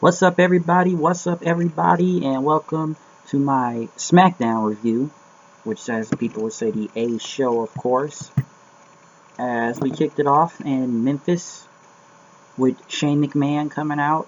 What's up, everybody? What's up, everybody? And welcome to my Smackdown review, which, as people would say, the A show, of course. As we kicked it off in Memphis with Shane McMahon coming out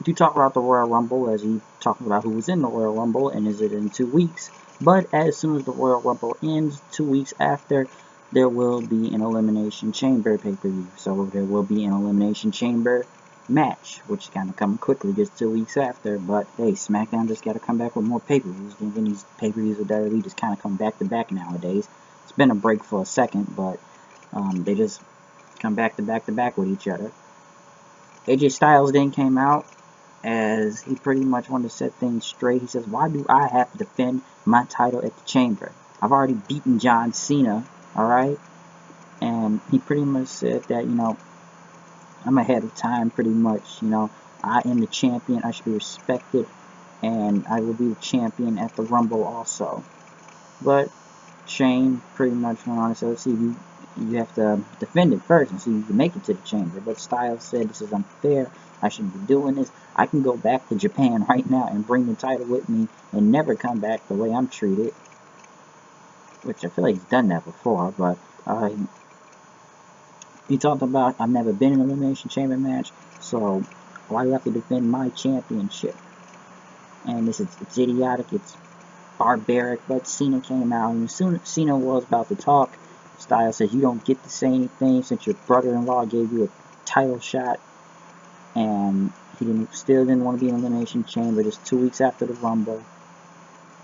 to talk about the Royal Rumble, as he talked about who was in the Royal Rumble and is it in 2 weeks. But as soon as the Royal Rumble ends, 2 weeks after, there will be an Elimination Chamber pay-per-view. So there will be an Elimination Chamber match, which is kind of coming quickly, just 2 weeks after. But hey, SmackDown just got to come back with more pay-per-views. And these pay-per-views with WWE just kind of come back to back nowadays. It's been a break for a second, but they just come back to back with each other. AJ Styles then came out as he pretty much wanted to set things straight. He says, "Why do I have to defend my title at the Chamber? I've already beaten John Cena, alright?" And he pretty much said that, I'm ahead of time pretty much, I am the champion, I should be respected, and I will be the champion at the Rumble also. But Shane pretty much went on and said, "Let's see, you have to defend it first and see if you can make it to the Chamber." But Styles said, "This is unfair, I shouldn't be doing this. I can go back to Japan right now and bring the title with me and never come back the way I'm treated." Which I feel like he's done that before, but he talked about, "I've never been in an Elimination Chamber match, so why do I have to defend my championship?" And it's idiotic, it's barbaric. But Cena came out, and as soon as Cena was about to talk, Styles says, "You don't get to say anything since your brother-in-law gave you a title shot." And he still didn't want to be in Elimination Chamber just 2 weeks after the Rumble.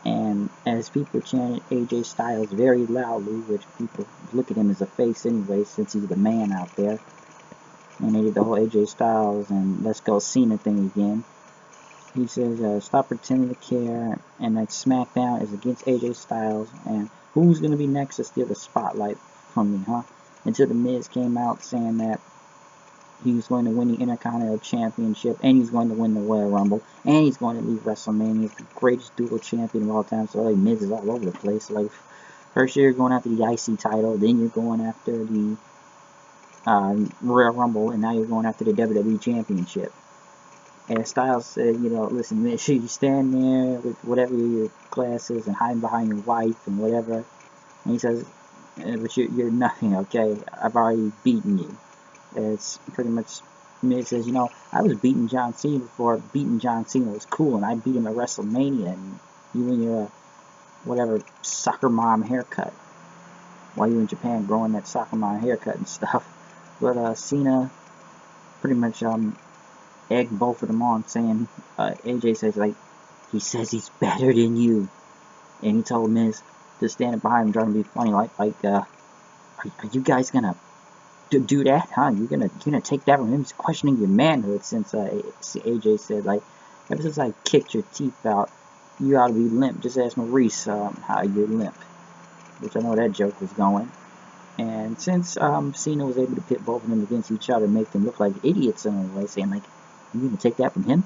And as people chanted AJ Styles very loudly, which people look at him as a face anyway, since he's the man out there, and they did the whole AJ Styles and "Let's Go Cena" thing again. He says, "Stop pretending to care," and that SmackDown is against AJ Styles, and who's going to be next to steal the spotlight from me, huh? Until The Miz came out saying that he's going to win the Intercontinental Championship, and he's going to win the Royal Rumble, and he's going to leave WrestleMania as the greatest dual champion of all time. So like Miz is all over the place. Like first you're going after the IC title, then you're going after the Royal Rumble, and now you're going after the WWE Championship. And Styles said, "Listen, Miz, you stand there with whatever your glasses and hiding behind your wife and whatever." And he says, "But you're nothing, okay? I've already beaten you." It's pretty much, Miz says, "I was beating John Cena before beating John Cena was cool, and I beat him at WrestleMania, and you and your, whatever, soccer mom haircut, while you in Japan growing that soccer mom haircut and stuff." But Cena pretty much egged both of them on, saying, AJ says, he says he's better than you, and he told Miz to stand behind him trying to be funny, are you guys gonna do that, huh? You're gonna take that from him? He's questioning your manhood, since AJ said, ever since I kicked your teeth out, you ought to be limp. Just ask Maurice how you're limp. Which I know that joke was going. And since Cena was able to pit both of them against each other, make them look like idiots in a way, saying "You gonna take that from him?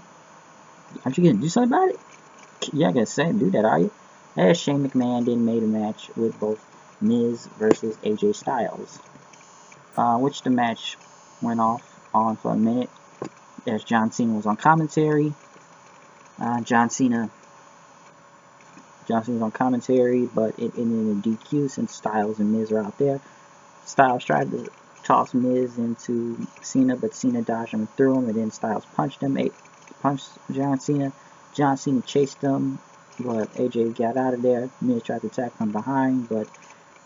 Aren't you gonna do something about it? You're not gonna do that, are you?" As Shane McMahon then made a match with both Miz versus AJ Styles. Which the match went on for a minute as John Cena was on commentary. John Cena was on commentary, but it ended in a DQ since Styles and Miz are out there. Styles tried to toss Miz into Cena, but Cena dodged him and threw him, and then Styles punched John Cena. John Cena chased him, but AJ got out of there. Miz tried to attack from behind, but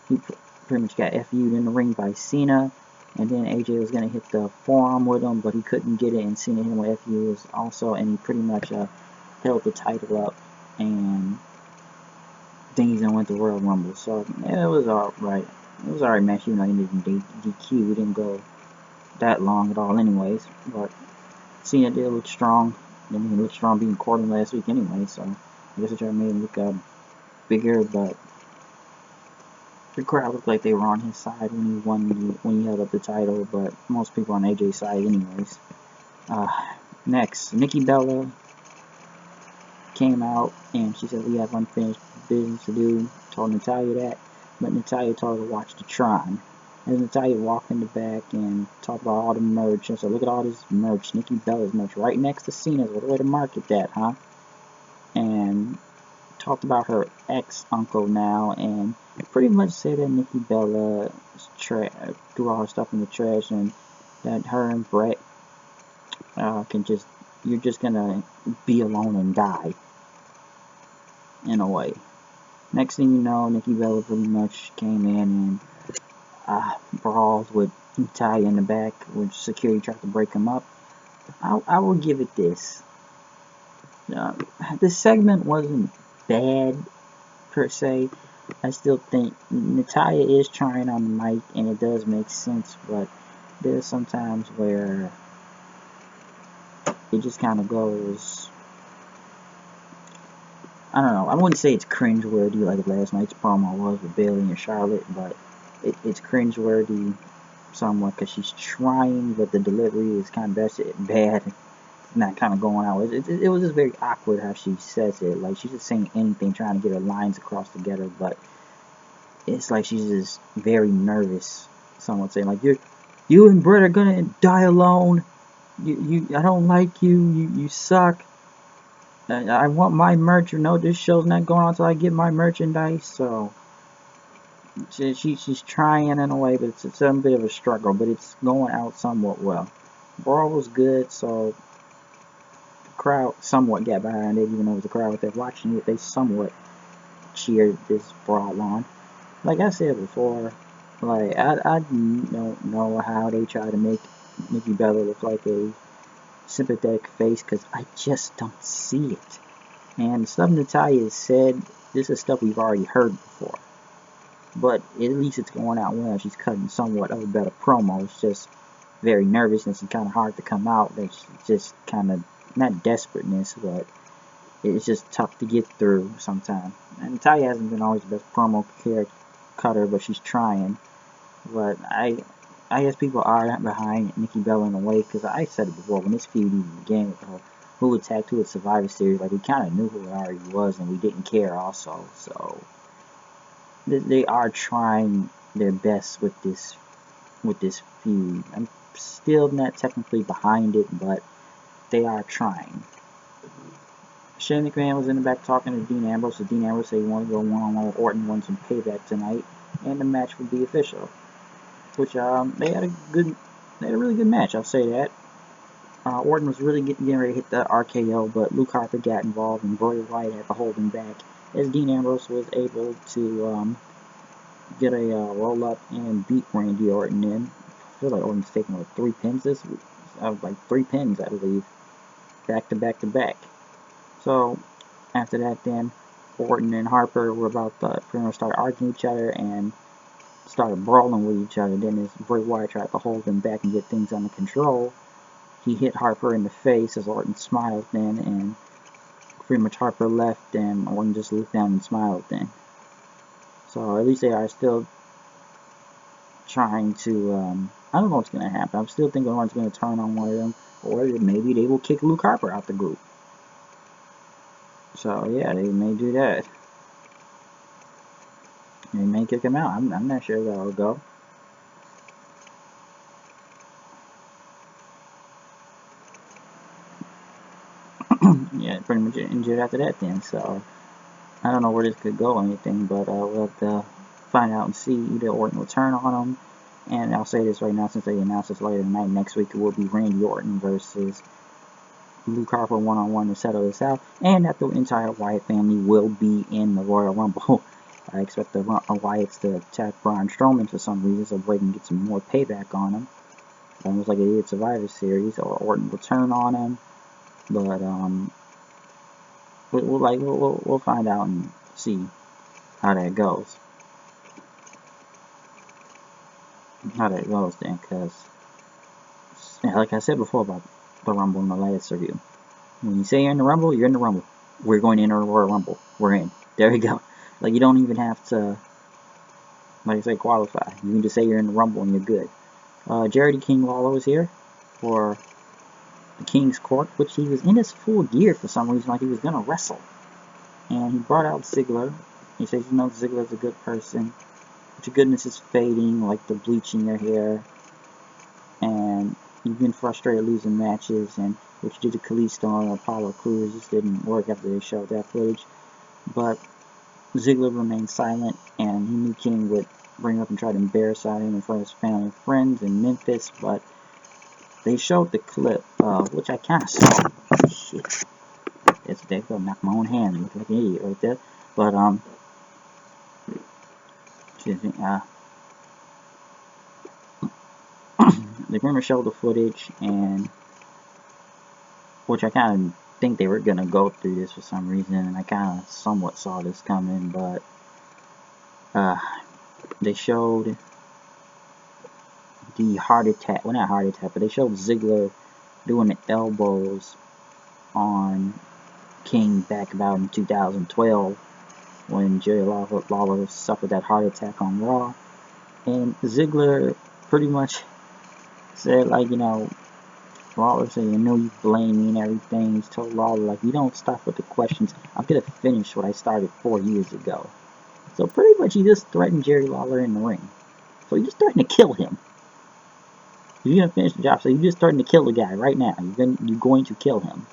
he pretty much got FU'd in the ring by Cena. And then AJ was going to hit the forearm with him, but he couldn't get it, and Cena hit him with FUs also, and he pretty much held the title up, and then he's going to win the Royal Rumble. So yeah, it was alright. It was alright match, even though he ended in DQ. We didn't go that long at all anyways, but Cena did look strong. I mean, he looked strong being Corbin last week anyway, so I guess I tried to make him look bigger, but the crowd looked like they were on his side when he held up the title, but most people on AJ's side anyways. Next, Nikki Bella came out, and she said, "We have unfinished business to do." Told Natalya that, but Natalya told her to watch the Tron. as Natalia walked in the back and talked about all the merch. And so look at all this merch, Nikki Bella's merch, right next to Cena's. What a way to market that, huh? And talked about her ex-uncle now, and pretty much said that Nikki Bella threw all her stuff in the trash, and that her and Brett you're just gonna be alone and die, in a way. Next thing you know, Nikki Bella pretty much came in and brawled with Natalia in the back, which security tried to break him up. I will give it this. This segment wasn't bad, per se. I still think Natalia is trying on the mic, and it does make sense, but there's sometimes where it just kind of goes, I don't know, I wouldn't say it's cringeworthy like last night's promo was with Bayley and Charlotte, but it's cringeworthy somewhat because she's trying, but the delivery is kind of bad, not kind of going out. It was just very awkward how she says it. Like, she's just saying anything, trying to get her lines across together, but it's like she's just very nervous. Someone saying, like, you and Britt are gonna die alone. I don't like you. You suck. I want my merch. This show's not going on until I get my merchandise. So she's trying in a way, but it's a bit of a struggle. But it's going out somewhat well. Brawl was good, so the crowd somewhat got behind it, even though it was a crowd there watching it. They somewhat cheered this brawl on. Like I said before, like I don't know how they try to make Nikki Bella look like a sympathetic face, because I just don't see it. And stuff Natalia said, this is stuff we've already heard before. But at least it's going out well. She's cutting somewhat of a better promo. It's just very nervous, and it's kind of hard to come out. It's just kind of, not desperateness, but it's just tough to get through sometimes. And Natalia hasn't been always the best promo cutter, but she's trying. But I guess people are behind Nikki Bella in a way, because I said it before, when this feud even began with her, who attacked who at Survivor Series, like, we kind of knew who it already was, and we didn't care also. So they are trying their best with this feud. I'm still not technically behind it, but they are trying. Shane McMahon was in the back talking to Dean Ambrose, so Dean Ambrose said he wanted to go one-on-one with Orton, wanted some payback tonight, and the match would be official. Which they had a really good match, I'll say that. Orton was really getting ready to hit the RKO, but Luke Harper got involved, and Bray Wyatt had to hold him back, as Dean Ambrose was able to get a roll-up and beat Randy Orton in. I feel like Orton's taking like 3 pins this week. Like 3 pins, I believe. Back to back to back. So, after that then, Orton and Harper were about to pretty much start arguing with each other and started brawling with each other. Then as Bray Wyatt tried to hold them back and get things under control, he hit Harper in the face as Orton smiled then, and pretty much Harper left and Orton just looked down and smiled then. So at least they are still trying to, I don't know what's going to happen. I'm still thinking Orton's going to turn on one of them, or maybe they will kick Luke Harper out the group. So yeah, they may do that. They may kick him out. I'm not sure that'll go. Yeah, pretty much injured after that then, so I don't know where this could go or anything, but we'll have to find out and see. Either Orton will turn on him, and I'll say this right now since they announced this later tonight. Next week it will be Randy Orton versus Luke Harper one-on-one to settle this out, and that the entire Wyatt family will be in the Royal Rumble. I expect the Wyatts to attack Braun Strowman for some reason, so Bray can get some more payback on him. Almost like they did Survivor Series, or Orton will turn on him. But we'll find out and see how that goes. Then, because like I said before about the Rumble in the last review, when you say you're in the Rumble, you're in the Rumble. We're going to enter the Royal Rumble. We're in. There we go. Like, you don't even have to, like I say, qualify. You can just say you're in the Rumble and you're good. Jerry the King Lawler was here for the King's Court, which he was in his full gear for some reason, like he was going to wrestle. And he brought out Ziggler. He says, Ziggler's a good person. but your goodness is fading, like the bleach in your hair, and you've been frustrated losing matches, and what you did to Kalisto and Apollo Crews just didn't work after they showed that footage. But Ziggler remained silent, and he knew King would bring up and try to embarrass him in front of his family and friends in Memphis, but they showed the clip, which I kind of saw. Shit. It's they go knock my own hand and look like an idiot right there. But, excuse me, they're going to show the footage, and which I kind of think they were going to go through this for some reason, and I kind of somewhat saw this coming, but they showed the heart attack, well, not heart attack, but they showed Ziggler doing the elbows on King back about in 2012 when Jerry Lawler suffered that heart attack on Raw, and Ziggler pretty much said, like, you know, Lawler said, you know, you blame me and everything. He's told Lawler, like, you don't stop with the questions. I'm going to finish what I started 4 years ago. So pretty much he just threatened Jerry Lawler in the ring. So he just threatened to kill him. You're going to finish the job, so you're just threatening to kill the guy right now. You're going to kill him.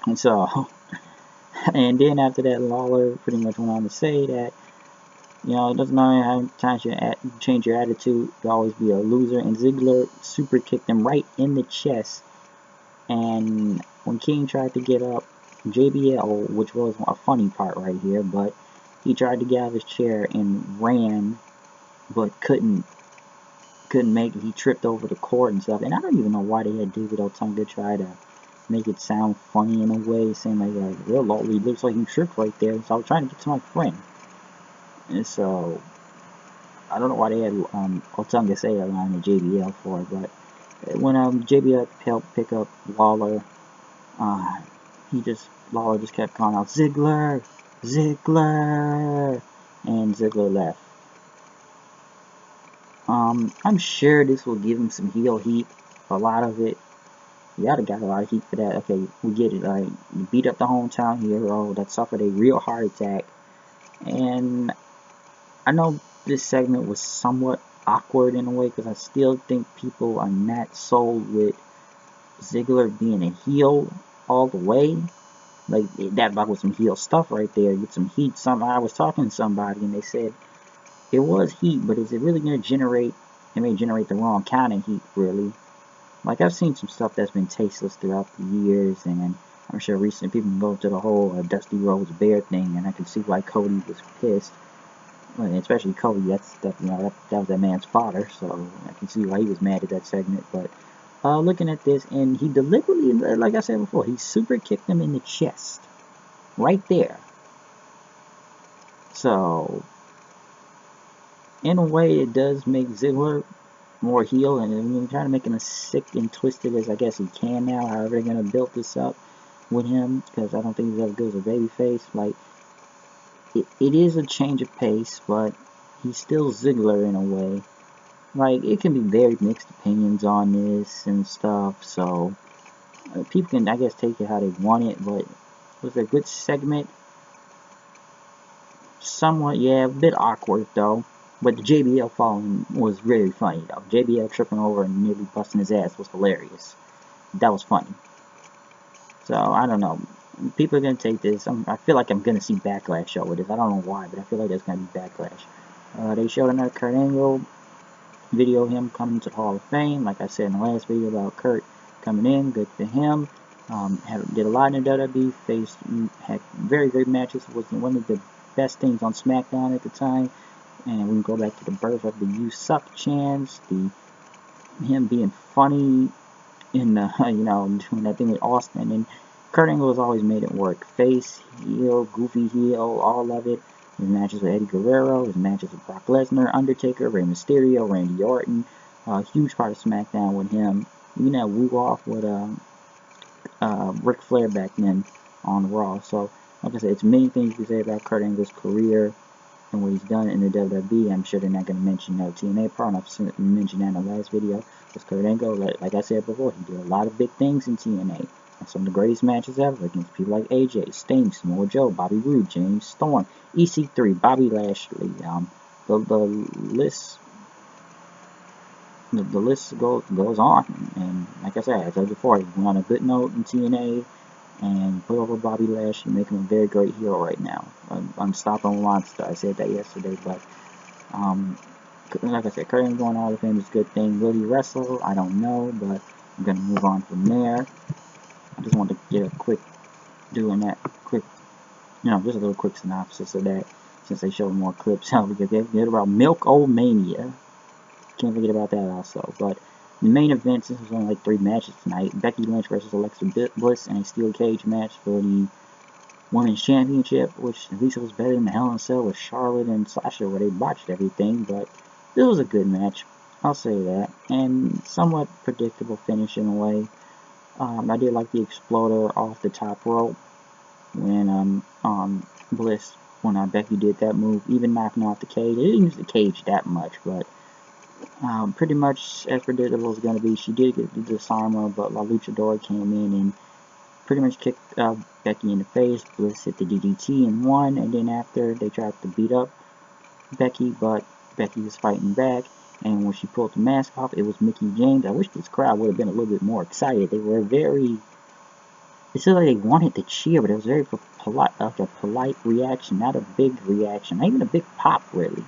And so, and then after that, Lawler pretty much went on to say that, you know, it doesn't matter how many times you change your attitude, you'll always be a loser. And Ziggler super kicked him right in the chest. And when King tried to get up, JBL, which was a funny part right here, but he tried to get out of his chair and ran, but couldn't make it. He tripped over the cord and stuff. And I don't even know why they had David Otunga try to make it sound funny in a way, saying like real lowly, looks like you tripped right there. So I was trying to get to my friend. And so, I don't know why they had Otunga say that line to JBL for it, but when JBL helped pick up Lawler, Lawler just kept calling out, Ziggler! Ziggler! And Ziggler left. I'm sure this will give him some heel heat. A lot of it. You gotta got a lot of heat for that. Okay, we get it. Like, you beat up the hometown hero that suffered a real heart attack. And I know this segment was somewhat awkward in a way, because I still think people are not sold with Ziggler being a heel all the way. Like, that was some heel stuff right there. Get some heat. I was talking to somebody and they said it was heat, but is it really going to generate? It may generate the wrong kind of heat, really. Like, I've seen some stuff that's been tasteless throughout the years, and I'm sure recently people can go to the whole Dusty Rhodes Bear thing, and I can see why Cody was pissed. Well, especially Cody, that was that man's father, so I can see why he was mad at that segment. But looking at this, and he deliberately, like I said before, he super kicked him in the chest, right there. So, in a way, it does make Ziggler more heel, and I'm trying to make him as sick and twisted as I guess he can now. However, they're gonna build this up with him, because I don't think he's ever good as a babyface. Like, it is a change of pace, but he's still Ziggler in a way. Like, it can be very mixed opinions on this and stuff, so people can, I guess, take it how they want it, but it was a good segment. Somewhat, yeah, a bit awkward, though. But the JBL falling was very funny, though. JBL tripping over and nearly busting his ass was hilarious. That was funny. So, I don't know. People are going to take this. I feel like I'm going to see backlash over this. I don't know why, but I feel like there's going to be backlash. They showed another Kurt Angle video of him coming to the Hall of Fame. Like I said in the last video about Kurt coming in, good for him. Did a lot in the WWE, had very great matches. Was one of the best things on Smackdown at the time. And we can go back to the birth of the "You Suck" chants, him being funny in the, doing that thing with Austin. And Kurt Angle has always made it work. Face, heel, goofy heel, all of it. His matches with Eddie Guerrero, his matches with Brock Lesnar, Undertaker, Rey Mysterio, Randy Orton. Huge part of SmackDown with him. Even that woo-off with Ric Flair back then on Raw. So, like I said, it's many things you can say about Kurt Angle's career and what he's done in the WWE. I'm sure they're not going to mention no TNA part. I've mentioned that in the last video. Because Kurt Angle, like I said before, he did a lot of big things in TNA. some of the greatest matches ever against people like AJ, Sting, Samoa Joe, Bobby Roode, James Storm, EC3, Bobby Lashley. The list the list goes on, and like I said, as I said before, he went on a good note in TNA and put over Bobby Lashley, make him a very great hero right now. Unstoppable monster. I said that yesterday, but like I said, Kurt Angle going Hall of Fame is a good thing. Will he wrestle? I don't know, but I'm gonna move on from there. I just wanted to get a quick just a little quick synopsis of that, since they showed more clips. We could get about Milk-O-Mania. Can't forget about that also. But the main event, since there's only like 3 matches tonight, Becky Lynch versus Alexa Bliss in a steel cage match for the Women's Championship, which at least it was better than the Hell in a Cell with Charlotte and Sasha, where they botched everything. But this was a good match, I'll say that, and somewhat predictable finish in a way. I did like the exploder off the top rope when Becky did that move, even knocking off the cage. They didn't use the cage that much, but pretty much as predictable as going to be. She did get the disarmer, but La Luchadora came in and pretty much kicked Becky in the face. Bliss hit the DDT and won, and then after they tried to beat up Becky, but Becky was fighting back, and when she pulled the mask off, it was Mickie James. I wish this crowd would have been a little bit more excited. They were very... It seemed like they wanted to cheer, but it was very polite, like a polite reaction, not a big reaction, not even a big pop, really.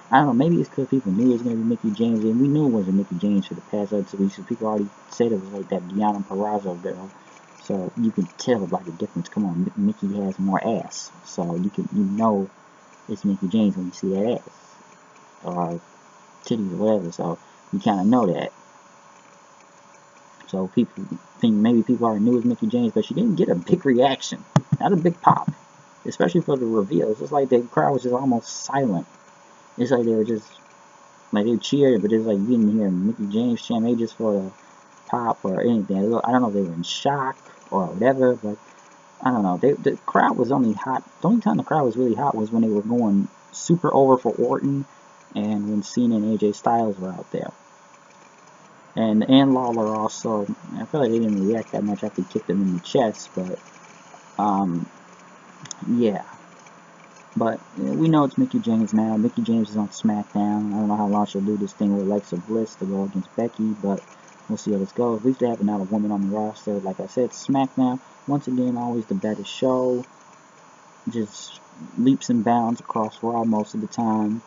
I don't know, maybe it's because people knew it was going to be Mickie James, and we knew it wasn't Mickie James for the past other 2 weeks, because people already said it was like that Deonna Purrazzo girl, so you can tell like the difference. Come on, Mickie has more ass, so you know it's Mickie James when you see that ass, or titties or whatever, so you kind of know that. So people think maybe people already knew it was Mickie James, but she didn't get a big reaction, not a big pop, especially for the reveal. It's just like the crowd was just almost silent. It's like they were just, like they cheered, but it's like you didn't hear Mickie James chant, maybe just for the pop or anything. I don't know if they were in shock or whatever, but I don't know. The crowd was only hot. The only time the crowd was really hot was when they were going super over for Orton, and when Cena and AJ Styles were out there. And Lawler also. I feel like they didn't react that much after he kicked him in the chest, but yeah. But we know it's Mickie James now. Mickie James is on Smackdown. I don't know how long she'll do this thing with Alexa Bliss to go against Becky, but we'll see how this goes. At least they have another woman on the roster. Like I said, Smackdown, once again, always the better show. Just leaps and bounds across Raw most of the time.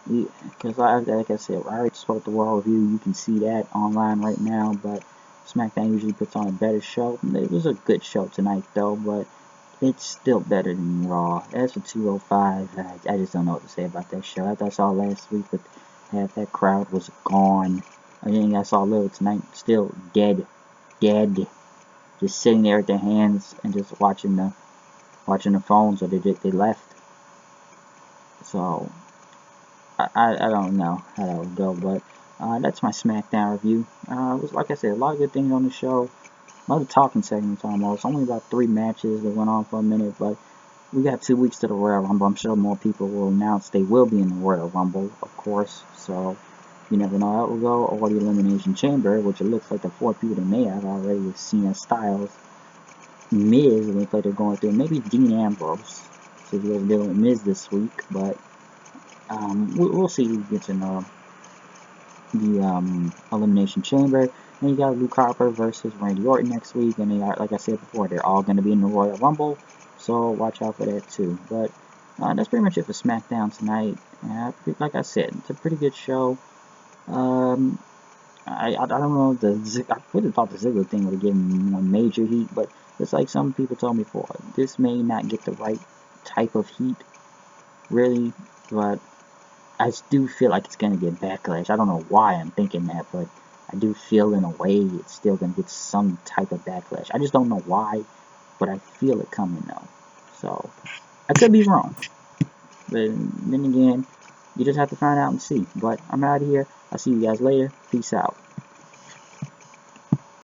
Because, like I said, I already spoke the Raw review. You can see that online right now, but SmackDown usually puts on a better show. It was a good show tonight, though, but it's still better than Raw. As for 205, I just don't know what to say about that show. After I saw last week, but half that crowd was gone. I think I saw a little tonight, still dead, just sitting there with their hands and just watching the phones, or they left. So I don't know how that would go, but that's my SmackDown review. It was, like I said, a lot of good things on the show. A lot of talking segments almost. Only about 3 matches that went on for a minute, but we got 2 weeks to the Royal Rumble. I'm sure more people will announce they will be in the Royal Rumble, of course. So you never know how it will go. Or the Elimination Chamber, which it looks like the 4 people they may have already with Cena, Styles, Miz. It looks like they're going through. Maybe Dean Ambrose, so he was dealing with Miz this week, but we'll see who gets in the Elimination Chamber. And you got Luke Harper versus Randy Orton next week, and they are, like I said before, they're all going to be in the Royal Rumble, so watch out for that too. But that's pretty much it for SmackDown tonight. Like I said, it's a pretty good show. I don't know, I would have thought the Ziggler thing would have given more major heat, but it's like some people told me before, this may not get the right type of heat, really, but I do feel like it's going to get backlash. I don't know why I'm thinking that, but I do feel in a way it's still going to get some type of backlash. I just don't know why, but I feel it coming though. So, I could be wrong. But then again, you just have to find out and see. But I'm out of here. I'll see you guys later. Peace out.